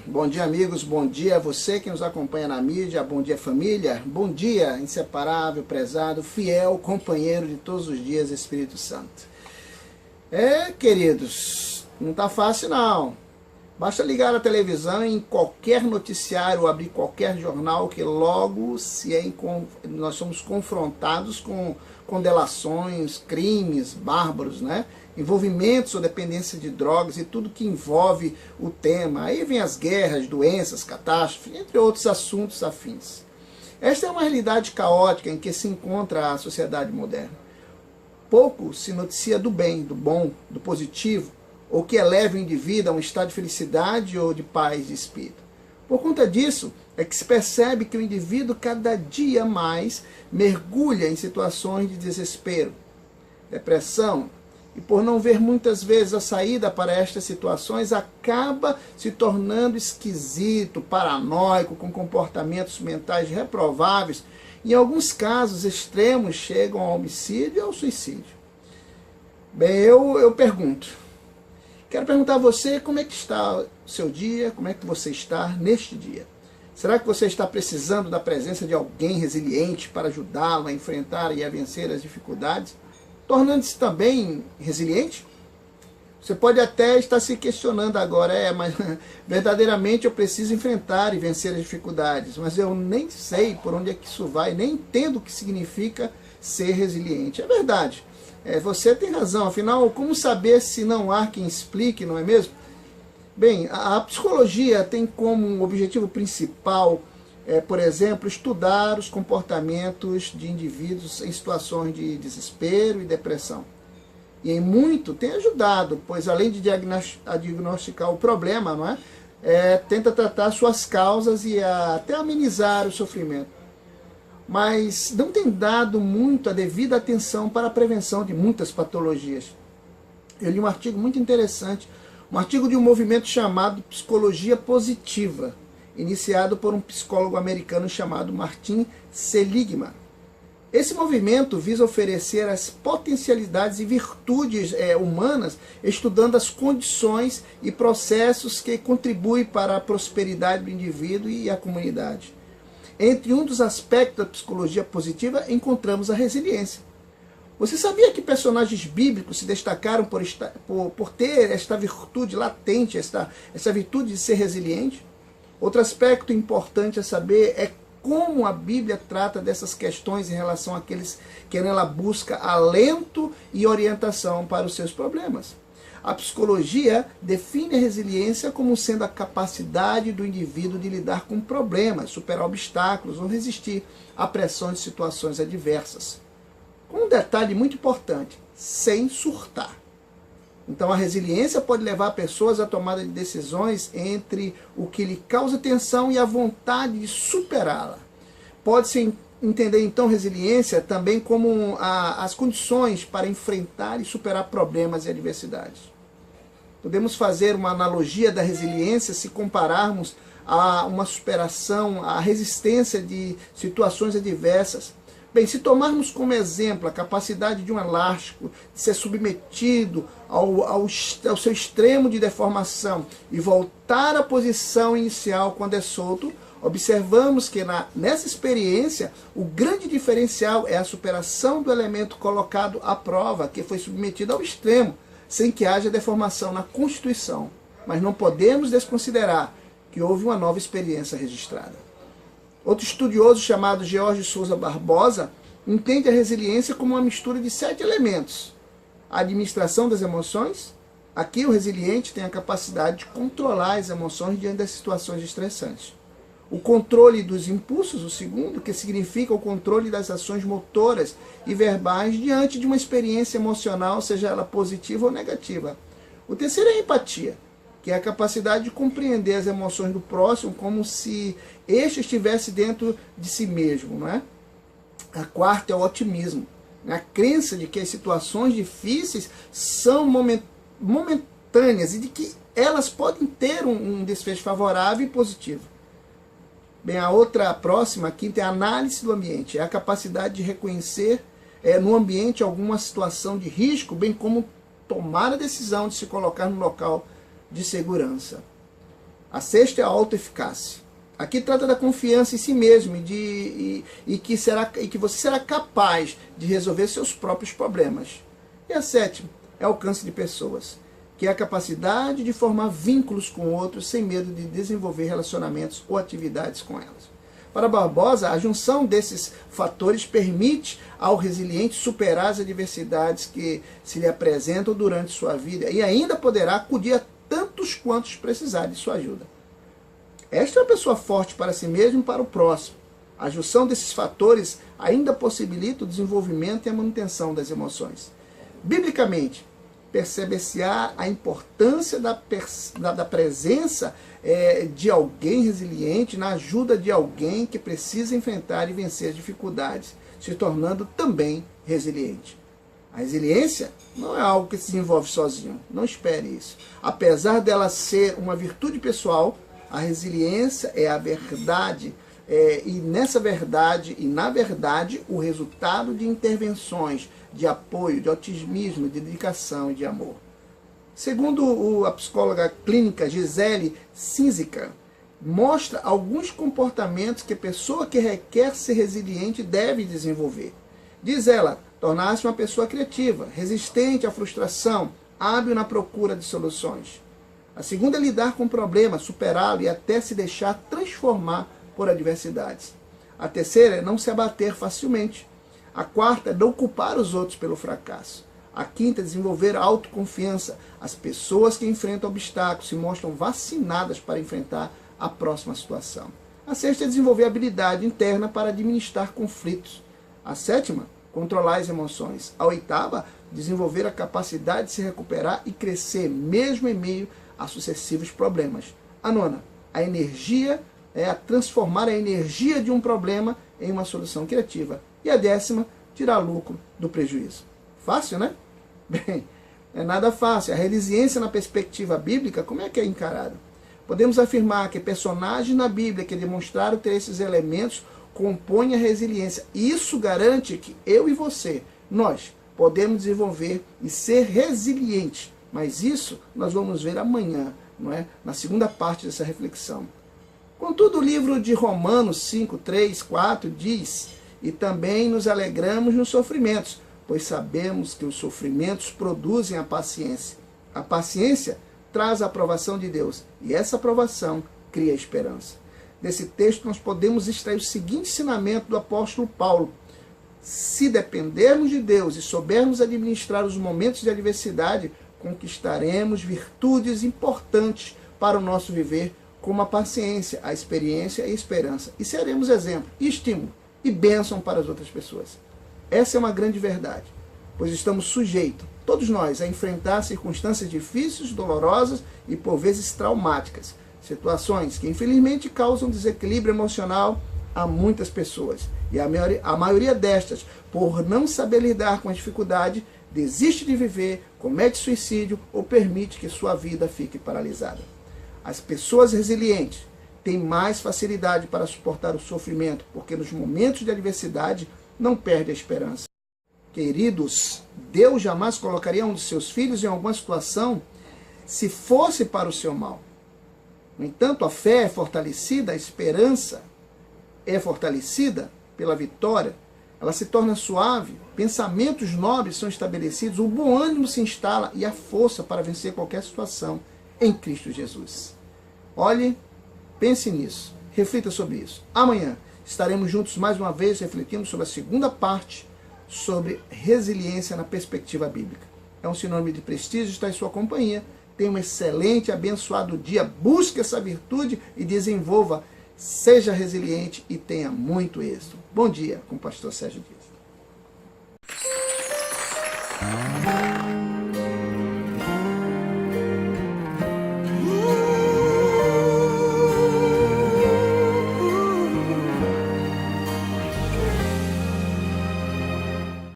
Bom dia amigos, bom dia a você que nos acompanha na mídia, bom dia família, bom dia inseparável, prezado, fiel, companheiro de todos os dias, Espírito Santo. Queridos, não tá fácil não, basta ligar a televisão em qualquer noticiário ou abrir qualquer jornal que logo nós somos confrontados com delações, crimes bárbaros, né? Envolvimentos ou dependência de drogas e tudo que envolve o tema. Aí vem as guerras, doenças, catástrofes, entre outros assuntos afins. Esta é uma realidade caótica em que se encontra a sociedade moderna. Pouco se noticia do bem, do bom, do positivo, ou que eleve o indivíduo a um estado de felicidade ou de paz de espírito. Por conta disso, é que se percebe que o indivíduo cada dia mais mergulha em situações de desespero, depressão, e por não ver muitas vezes a saída para estas situações, acaba se tornando esquisito, paranoico, com comportamentos mentais reprováveis. Em alguns casos extremos chegam ao homicídio e ao suicídio. Bem, eu quero perguntar a você como é que está o seu dia, como é que você está neste dia. Será que você está precisando da presença de alguém resiliente para ajudá-lo a enfrentar e a vencer as dificuldades, tornando-se também resiliente? Você pode até estar se questionando agora, mas verdadeiramente eu preciso enfrentar e vencer as dificuldades, mas eu nem sei por onde é que isso vai, nem entendo o que significa ser resiliente. É verdade, você tem razão, afinal, como saber se não há quem explique, não é mesmo? Bem, a psicologia tem como objetivo principal, por exemplo, estudar os comportamentos de indivíduos em situações de desespero e depressão. E em muito tem ajudado, pois além de diagnosticar o problema, não é? Tenta tratar suas causas e até amenizar o sofrimento. Mas não tem dado muito a devida atenção para a prevenção de muitas patologias. Eu li um artigo muito interessante, um artigo de um movimento chamado Psicologia Positiva, iniciado por um psicólogo americano chamado Martin Seligman. Esse movimento visa oferecer as potencialidades e virtudes humanas, estudando as condições e processos que contribuem para a prosperidade do indivíduo e a comunidade. Entre um dos aspectos da psicologia positiva, encontramos a resiliência. Você sabia que personagens bíblicos se destacaram por ter esta virtude latente, essa virtude de ser resiliente? Outro aspecto importante a saber é como a Bíblia trata dessas questões em relação àqueles que nela busca alento e orientação para os seus problemas. A psicologia define a resiliência como sendo a capacidade do indivíduo de lidar com problemas, superar obstáculos ou resistir à pressão de situações adversas. Com um detalhe muito importante, sem surtar. Então a resiliência pode levar pessoas à tomada de decisões entre o que lhe causa tensão e a vontade de superá-la. Pode-se entender então resiliência também como as condições para enfrentar e superar problemas e adversidades. Podemos fazer uma analogia da resiliência se compararmos a uma superação, a resistência de situações adversas. Bem, se tomarmos como exemplo a capacidade de um elástico de ser submetido ao seu extremo de deformação e voltar à posição inicial quando é solto, observamos que nessa experiência o grande diferencial é a superação do elemento colocado à prova, que foi submetido ao extremo, sem que haja deformação na constituição. Mas não podemos desconsiderar que houve uma nova experiência registrada. Outro estudioso chamado George Souza Barbosa entende a resiliência como uma mistura de 7 elementos. A administração das emoções. Aqui o resiliente tem a capacidade de controlar as emoções diante das situações estressantes. O controle dos impulsos, o segundo, que significa o controle das ações motoras e verbais diante de uma experiência emocional, seja ela positiva ou negativa. O terceiro é a empatia, que é a capacidade de compreender as emoções do próximo como se este estivesse dentro de si mesmo, não é? A quarta é o otimismo, a crença de que as situações difíceis são momentâneas e de que elas podem ter um desfecho favorável e positivo. Bem, a próxima, a quinta, é a análise do ambiente. É a capacidade de reconhecer no ambiente alguma situação de risco, bem como tomar a decisão de se colocar no local de segurança. A sexta é a autoeficácia. Aqui trata da confiança em si mesmo e que você será capaz de resolver seus próprios problemas. E a sétima é o alcance de pessoas, que é a capacidade de formar vínculos com outros sem medo de desenvolver relacionamentos ou atividades com elas. Para Barbosa, a junção desses fatores permite ao resiliente superar as adversidades que se lhe apresentam durante sua vida e ainda poderá acudir a tantos quantos precisar de sua ajuda. Esta é uma pessoa forte para si mesmo e para o próximo. A junção desses fatores ainda possibilita o desenvolvimento e a manutenção das emoções. Biblicamente, percebe-se-á a importância da presença de alguém resiliente na ajuda de alguém que precisa enfrentar e vencer as dificuldades, se tornando também resiliente. A resiliência não é algo que se desenvolve sozinho, não espere isso. Apesar dela ser uma virtude pessoal, a resiliência é a verdade, na verdade, o resultado de intervenções, de apoio, de otimismo, de dedicação e de amor. Segundo a psicóloga clínica Gisele Cinzica, mostra alguns comportamentos que a pessoa que requer ser resiliente deve desenvolver. Diz ela, tornar-se uma pessoa criativa, resistente à frustração, hábil na procura de soluções. A segunda é lidar com o problema, superá-lo e até se deixar transformar por adversidades. A terceira é não se abater facilmente. A quarta é não culpar os outros pelo fracasso. A quinta é desenvolver a autoconfiança. As pessoas que enfrentam obstáculos se mostram vacinadas para enfrentar a próxima situação. A sexta é desenvolver a habilidade interna para administrar conflitos. A sétima, controlar as emoções. A oitava, desenvolver a capacidade de se recuperar e crescer mesmo em meio a sucessivos problemas. A nona, a energia é transformar a energia de um problema em uma solução criativa. E a décima, tirar lucro do prejuízo. Fácil, né? Bem, é nada fácil. A resiliência na perspectiva bíblica, como é que é encarada? Podemos afirmar que personagens na Bíblia que demonstraram ter esses elementos compõem a resiliência. Isso garante que eu e você, nós, podemos desenvolver e ser resilientes. Mas isso nós vamos ver amanhã, não é? Na segunda parte dessa reflexão. Contudo, o livro de Romanos 5, 3, 4 diz: e também nos alegramos nos sofrimentos, pois sabemos que os sofrimentos produzem a paciência. A paciência traz a aprovação de Deus, e essa aprovação cria esperança. Desse texto nós podemos extrair o seguinte ensinamento do apóstolo Paulo: se dependermos de Deus e soubermos administrar os momentos de adversidade, conquistaremos virtudes importantes para o nosso viver, como a paciência, a experiência e a esperança. E seremos exemplo, estímulo e bênção para as outras pessoas. Essa é uma grande verdade, pois estamos sujeitos, todos nós, a enfrentar circunstâncias difíceis, dolorosas e por vezes traumáticas. Situações que infelizmente causam desequilíbrio emocional a muitas pessoas. E a maioria destas, por não saber lidar com a dificuldade, desiste de viver, comete suicídio ou permite que sua vida fique paralisada. As pessoas resilientes têm mais facilidade para suportar o sofrimento, porque nos momentos de adversidade não perde a esperança. Queridos, Deus jamais colocaria um de seus filhos em alguma situação se fosse para o seu mal. No entanto, a fé é fortalecida, a esperança é fortalecida pela vitória, ela se torna suave, pensamentos nobres são estabelecidos, o bom ânimo se instala e a força para vencer qualquer situação em Cristo Jesus. Olhe, pense nisso, reflita sobre isso. Amanhã estaremos juntos mais uma vez refletindo sobre a segunda parte, sobre resiliência na perspectiva bíblica. É um sinônimo de prestígio estar em sua companhia. Tenha um excelente e abençoado dia. Busque essa virtude e desenvolva. Seja resiliente e tenha muito êxito. Bom dia, com o pastor Sérgio Dias.